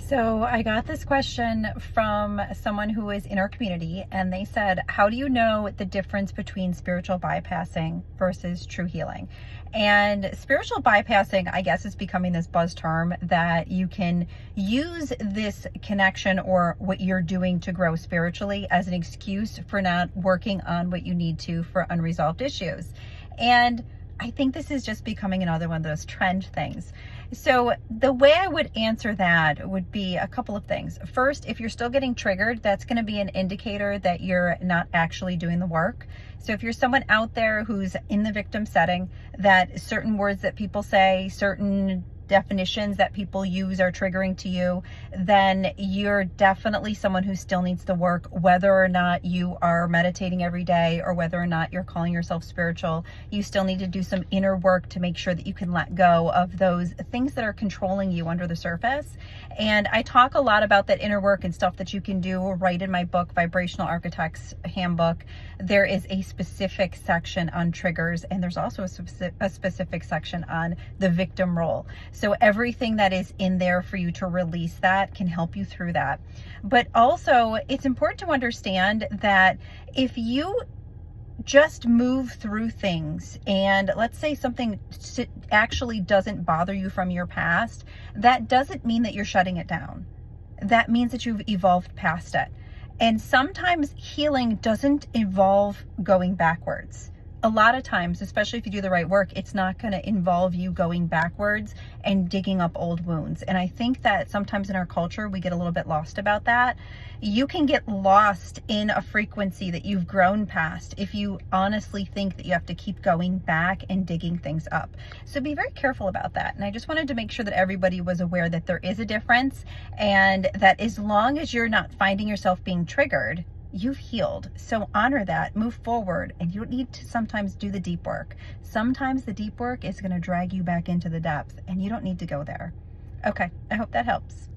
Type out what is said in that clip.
So I got this question from someone who is in our community, and they said, how do you know the difference between spiritual bypassing versus true healing? And spiritual bypassing, I guess, is becoming this buzz term that you can use this connection or what you're doing to grow spiritually as an excuse for not working on what you need to for unresolved issues. And I think this is just becoming another one of those trend things. So the way I would answer that would be a couple of things. First, if you're still getting triggered, that's going to be an indicator that you're not actually doing the work. So if you're someone out there who's in the victim setting, that certain words that people say, certain definitions that people use are triggering to you, then you're definitely someone who still needs the work, whether or not you are meditating every day or whether or not you're calling yourself spiritual. You still need to do some inner work to make sure that you can let go of those things that are controlling you under the surface. And I talk a lot about that inner work and stuff that you can do right in my book, Vibrational Architects Handbook. There is a specific section on triggers, and there's also a specific section on the victim role. So everything that is in there for you to release that can help you through that. But also, it's important to understand that if you just move through things, and let's say something actually doesn't bother you from your past, that doesn't mean that you're shutting it down. That means that you've evolved past it. And sometimes healing doesn't involve going backwards. A lot of times, especially if you do the right work, it's not going to involve you going backwards and digging up old wounds. And I think that sometimes in our culture, we get a little bit lost about that. You can get lost in a frequency that you've grown past if you honestly think that you have to keep going back and digging things up. So be very careful about that. And I just wanted to make sure that everybody was aware that there is a difference, and that as long as you're not finding yourself being triggered, you've healed. So honor that, move forward, and you don't need to sometimes do the deep work. Sometimes the deep work is going to drag you back into the depth, and you don't need to go there. Okay, I hope that helps.